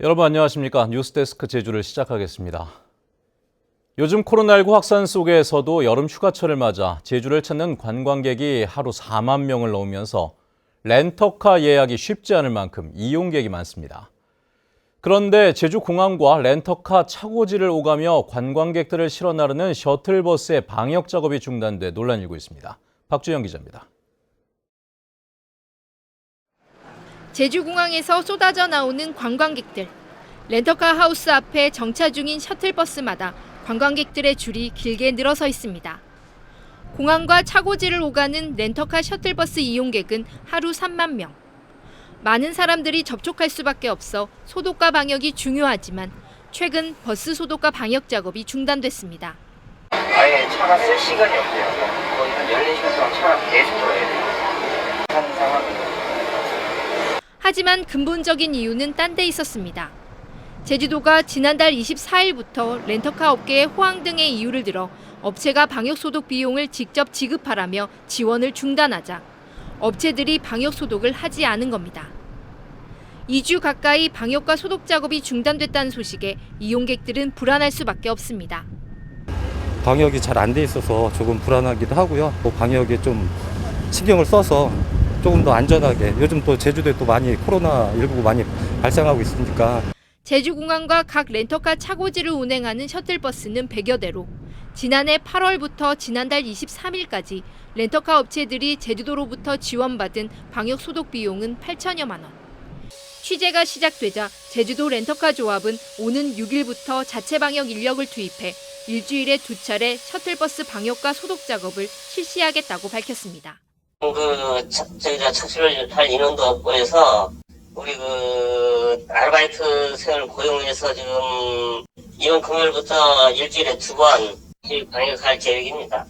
여러분 안녕하십니까? 뉴스데스크 제주를 시작하겠습니다. 요즘 코로나19 확산 속에서도 여름 휴가철을 맞아 제주를 찾는 관광객이 하루 4만 명을 넘으면서 렌터카 예약이 쉽지 않을 만큼 이용객이 많습니다. 그런데 제주공항과 렌터카 차고지를 오가며 관광객들을 실어 나르는 셔틀버스의 방역 작업이 중단돼 논란이 일고 있습니다. 박주영 기자입니다. 제주공항에서 쏟아져 나오는 관광객들. 렌터카 하우스 앞에 정차 중인 셔틀버스마다 관광객들의 줄이 길게 늘어서 있습니다. 공항과 차고지를 오가는 렌터카 셔틀버스 이용객은 하루 3만 명. 많은 사람들이 접촉할 수밖에 없어 소독과 방역이 중요하지만 최근 버스 소독과 방역 작업이 중단됐습니다. 아예 차가 쓸 시간이 없대요. 거의 한 14시간 동안 차가 계속 돌아야 돼요. 하는 상황이에요. 하지만 근본적인 이유는 딴 데 있었습니다. 제주도가 지난달 24일부터 렌터카 업계에 호황 등의 이유를 들어 업체가 방역소독 비용을 직접 지급하라며 지원을 중단하자 업체들이 방역소독을 하지 않은 겁니다. 2주 가까이 방역과 소독 작업이 중단됐다는 소식에 이용객들은 불안할 수밖에 없습니다. 방역이 잘 안 돼 있어서 조금 불안하기도 하고요. 또 방역에 좀 신경을 써서 조금 더 안전하게, 요즘 또 제주도에 또 많이 코로나19 많이 발생하고 있으니까. 제주공항과 각 렌터카 차고지를 운행하는 셔틀버스는 100여 대로 지난해 8월부터 지난달 23일까지 렌터카 업체들이 제주도로부터 지원받은 방역 소독 비용은 8천여만 원. 취재가 시작되자 제주도 렌터카 조합은 오는 6일부터 자체 방역 인력을 투입해 일주일에 2차례 셔틀버스 방역과 소독 작업을 실시하겠다고 밝혔습니다. 저희가 착수를 할 인원도 없고 해서 우리 아르바이트생을 고용해서 지금 이번 금요일부터 일주일에 2번 방역할 계획입니다.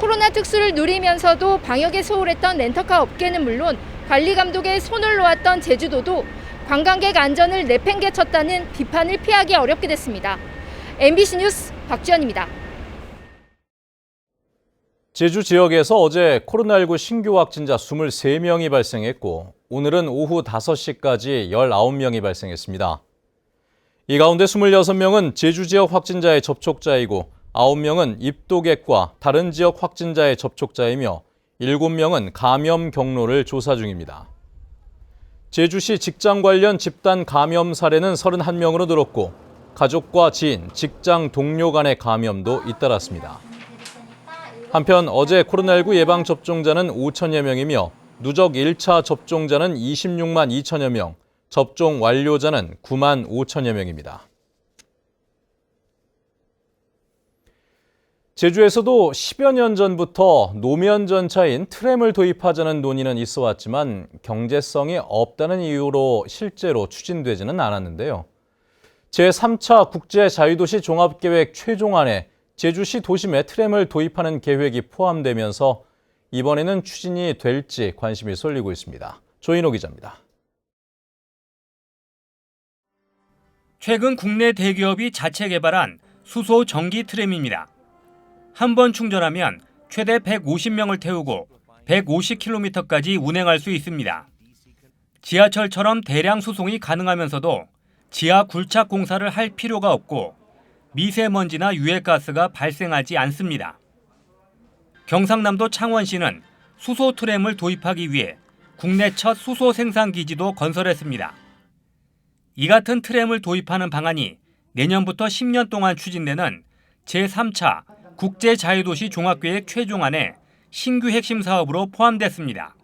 코로나 특수를 누리면서도 방역에 소홀했던 렌터카 업계는 물론 관리 감독에 손을 놓았던 제주도도 관광객 안전을 내팽개쳤다는 비판을 피하기 어렵게 됐습니다. MBC 뉴스 박주연입니다. 제주 지역에서 어제 코로나19 신규 확진자 23명이 발생했고 오늘은 오후 5시까지 19명이 발생했습니다. 이 가운데 26명은 제주 지역 확진자의 접촉자이고 9명은 입도객과 다른 지역 확진자의 접촉자이며 7명은 감염 경로를 조사 중입니다. 제주시 직장 관련 집단 감염 사례는 31명으로 늘었고 가족과 지인, 직장 동료 간의 감염도 잇따랐습니다. 한편 어제 코로나19 예방 접종자는 5천여 명이며 누적 1차 접종자는 26만 2천여 명, 접종 완료자는 9만 5천여 명입니다. 제주에서도 10여 년 전부터 노면 전차인 트램을 도입하자는 논의는 있어 왔지만 경제성이 없다는 이유로 실제로 추진되지는 않았는데요. 제3차 국제자유도시 종합계획 최종안에 제주시 도심에 트램을 도입하는 계획이 포함되면서 이번에는 추진이 될지 관심이 쏠리고 있습니다. 조인호 기자입니다. 최근 국내 대기업이 자체 개발한 수소 전기 트램입니다. 한 번 충전하면 최대 150명을 태우고 150km까지 운행할 수 있습니다. 지하철처럼 대량 수송이 가능하면서도 지하 굴착 공사를 할 필요가 없고 미세먼지나 유해가스가 발생하지 않습니다. 경상남도 창원시는 수소 트램을 도입하기 위해 국내 첫 수소 생산 기지도 건설했습니다. 이 같은 트램을 도입하는 방안이 내년부터 10년 동안 추진되는 제3차 국제자유도시 종합계획 최종안에 신규 핵심 사업으로 포함됐습니다.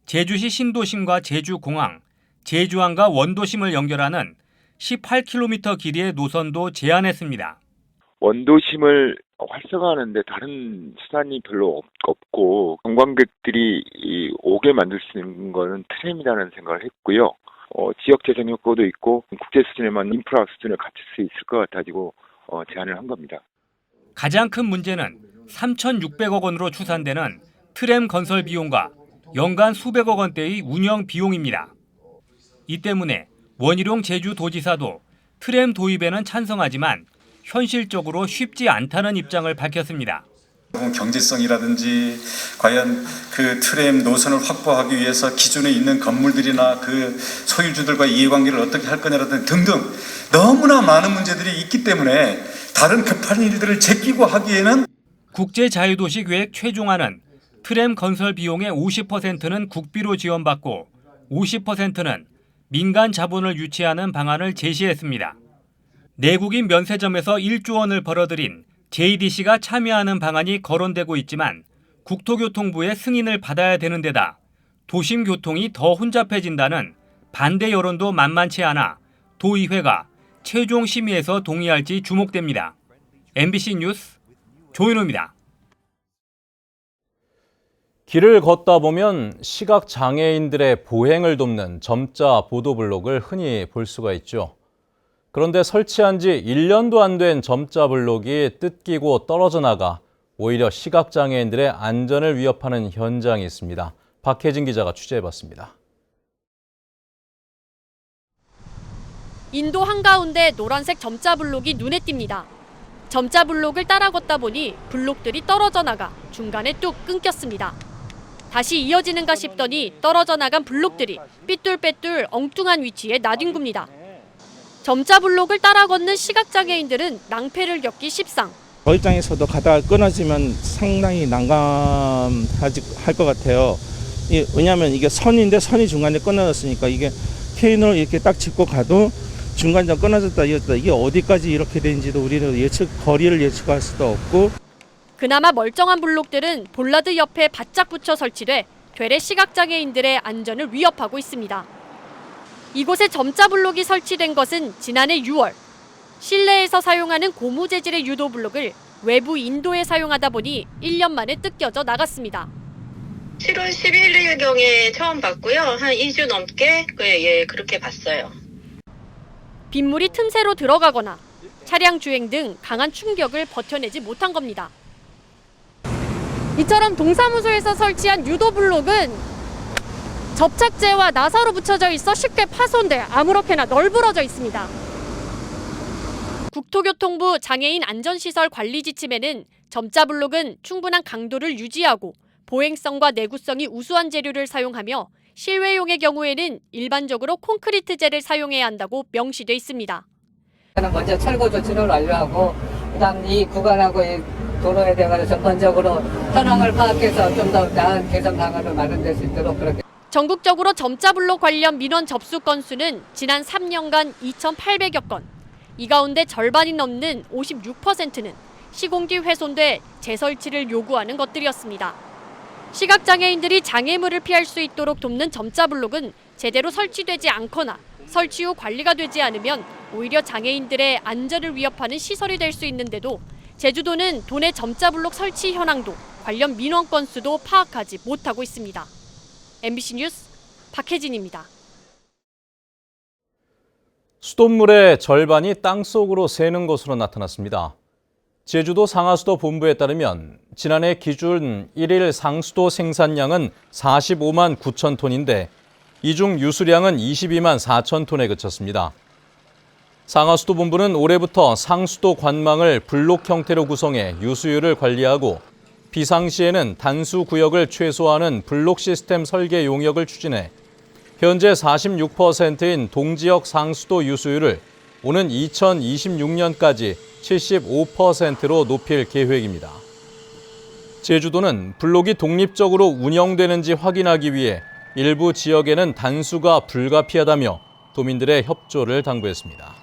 제주시 신도심과 제주공항, 제주항과 원도심을 연결하는 18km 길이의 노선도 제안했습니다. 원도심을 활성화하는데 다른 수단이 별로 없고 관광객들이 오게 만들 수 있는 것은 트램이라는 생각을 했고요. 지역 재생 효과도 있고 국제 수준에만 인프라 수준을 갖출 수 있을 것 같아지고 제안을 한 겁니다. 가장 큰 문제는 3,600억 원으로 추산되는 트램 건설 비용과 연간 수백억 원대의 운영 비용입니다. 이 때문에 원희룡 제주도지사도 트램 도입에는 찬성하지만 현실적으로 쉽지 않다는 입장을 밝혔습니다. 경제성이라든지 과연 그 트램 노선을 확보하기 위해서 기존에 있는 건물들이나 그 소유주들과 이해관계를 어떻게 할 거냐라든지 등등 너무나 많은 문제들이 있기 때문에 다른 급한 일들을 제끼고 하기에는 국제자유도시 계획 최종안은 트램 건설 비용의 50%는 국비로 지원받고 50%는 민간 자본을 유치하는 방안을 제시했습니다. 내국인 면세점에서 1조 원을 벌어들인 JDC가 참여하는 방안이 거론되고 있지만 국토교통부의 승인을 받아야 되는 데다 도심 교통이 더 혼잡해진다는 반대 여론도 만만치 않아 도의회가 최종 심의에서 동의할지 주목됩니다. MBC 뉴스 조인호입니다. 길을 걷다 보면 시각장애인들의 보행을 돕는 점자 보도블록을 흔히 볼 수가 있죠. 그런데 설치한 지 1년도 안 된 점자 블록이 뜯기고 떨어져 나가 오히려 시각장애인들의 안전을 위협하는 현장이 있습니다. 박혜진 기자가 취재해봤습니다. 인도 한가운데 노란색 점자 블록이 눈에 띕니다. 점자 블록을 따라 걷다 보니 블록들이 떨어져 나가 중간에 뚝 끊겼습니다. 다시 이어지는가 싶더니 떨어져 나간 블록들이 삐뚤빼뚤 엉뚱한 위치에 나뒹굽니다. 점자 블록을 따라 걷는 시각장애인들은 낭패를 겪기 십상. 저 입장에서도 가다가 끊어지면 상당히 난감할 것 같아요. 왜냐하면 이게 선인데 선이 중간에 끊어졌으니까 이게 케인으로 이렇게 딱 짚고 가도 중간에 끊어졌다 이었다 이게 어디까지 이렇게 되는지도 우리는 거리를 예측할 수도 없고. 그나마 멀쩡한 블록들은 볼라드 옆에 바짝 붙여 설치돼 되레 시각장애인들의 안전을 위협하고 있습니다. 이곳에 점자 블록이 설치된 것은 지난해 6월. 실내에서 사용하는 고무 재질의 유도 블록을 외부 인도에 사용하다 보니 1년 만에 뜯겨져 나갔습니다. 7월 11일경에 처음 봤고요. 한 2주 넘게 그렇게 봤어요. 빗물이 틈새로 들어가거나 차량 주행 등 강한 충격을 버텨내지 못한 겁니다. 이처럼 동사무소에서 설치한 유도 블록은 접착제와 나사로 붙여져 있어 쉽게 파손돼 아무렇게나 널브러져 있습니다. 국토교통부 장애인 안전시설 관리 지침에는 점자 블록은 충분한 강도를 유지하고 보행성과 내구성이 우수한 재료를 사용하며 실외용의 경우에는 일반적으로 콘크리트재를 사용해야 한다고 명시돼 있습니다. 먼저 철거 조치를 완료하고 그다음 이 구간하고 이 도로에 대해서 전반적으로 현황을 파악해서 좀 더 나은 개선 방안을 마련될 수 있도록 그렇게. 전국적으로 점자 블록 관련 민원 접수 건수는 지난 3년간 2,800여 건. 이 가운데 절반이 넘는 56%는 시공기 훼손돼 재설치를 요구하는 것들이었습니다. 시각장애인들이 장애물을 피할 수 있도록 돕는 점자 블록은 제대로 설치되지 않거나 설치 후 관리가 되지 않으면 오히려 장애인들의 안전을 위협하는 시설이 될 수 있는데도 제주도는 도내 점자 블록 설치 현황도 관련 민원 건수도 파악하지 못하고 있습니다. MBC 뉴스 박혜진입니다. 수돗물의 절반이 땅속으로 새는 것으로 나타났습니다. 제주도 상하수도 본부에 따르면 지난해 기준 1일 상수도 생산량은 45만 9천 톤인데 이 중 유수량은 22만 4천 톤에 그쳤습니다. 상하수도 본부는 올해부터 상수도 관망을 블록 형태로 구성해 유수율을 관리하고 비상시에는 단수 구역을 최소화하는 블록 시스템 설계 용역을 추진해 현재 46%인 동지역 상수도 유수율을 오는 2026년까지 75%로 높일 계획입니다. 제주도는 블록이 독립적으로 운영되는지 확인하기 위해 일부 지역에는 단수가 불가피하다며 도민들의 협조를 당부했습니다.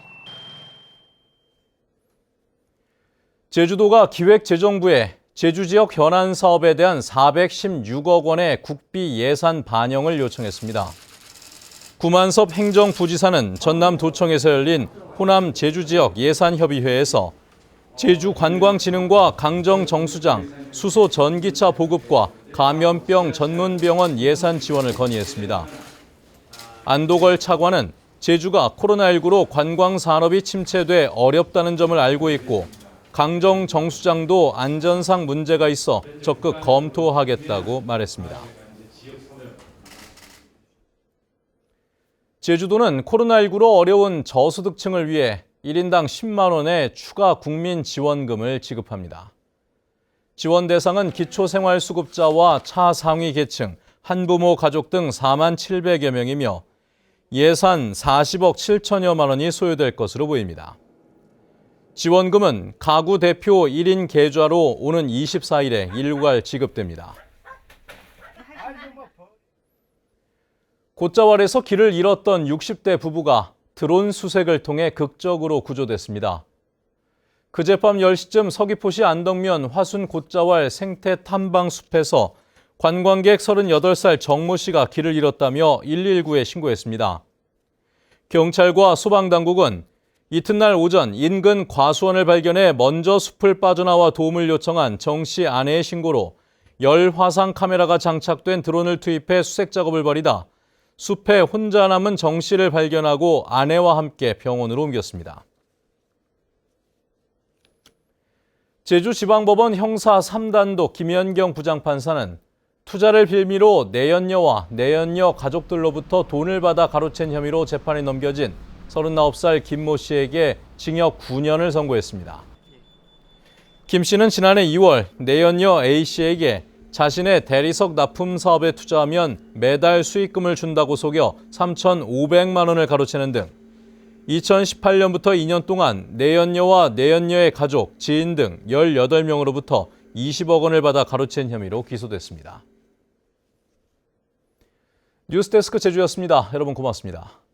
제주도가 기획재정부에 제주 지역 현안 사업에 대한 416억 원의 국비 예산 반영을 요청했습니다. 구만섭 행정부지사는 전남도청에서 열린 호남 제주 지역 예산협의회에서 제주관광진흥과 강정정수장, 수소 전기차 보급과 감염병 전문병원 예산 지원을 건의했습니다. 안도걸 차관은 제주가 코로나19로 관광산업이 침체돼 어렵다는 점을 알고 있고 강정정수장도 안전상 문제가 있어 적극 검토하겠다고 말했습니다. 제주도는 코로나19로 어려운 저소득층을 위해 1인당 10만 원의 추가 국민 지원금을 지급합니다. 지원 대상은 기초생활수급자와 차상위 계층, 한부모 가족 등 4만 700여 명이며 예산 40억 7천여만 원이 소요될 것으로 보입니다. 지원금은 가구 대표 1인 계좌로 오는 24일에 일괄 지급됩니다. 곶자왈에서 길을 잃었던 60대 부부가 드론 수색을 통해 극적으로 구조됐습니다. 그제밤 10시쯤 서귀포시 안덕면 화순 곶자왈 생태 탐방 숲에서 관광객 38살 정모 씨가 길을 잃었다며 119에 신고했습니다. 경찰과 소방당국은 이튿날 오전 인근 과수원을 발견해 먼저 숲을 빠져나와 도움을 요청한 정 씨 아내의 신고로 열화상 카메라가 장착된 드론을 투입해 수색 작업을 벌이다 숲에 혼자 남은 정 씨를 발견하고 아내와 함께 병원으로 옮겼습니다. 제주지방법원 형사 3단독 김연경 부장판사는 투자를 빌미로 내연녀와 내연녀 가족들로부터 돈을 받아 가로챈 혐의로 재판에 넘겨진 39살 김모 씨에게 징역 9년을 선고했습니다. 김 씨는 지난해 2월 내연녀 A 씨에게 자신의 대리석 납품 사업에 투자하면 매달 수익금을 준다고 속여 3,500만 원을 가로채는 등 2018년부터 2년 동안 내연녀와 내연녀의 가족, 지인 등 18명으로부터 20억 원을 받아 가로챈 혐의로 기소됐습니다. 뉴스데스크 제주였습니다. 여러분 고맙습니다.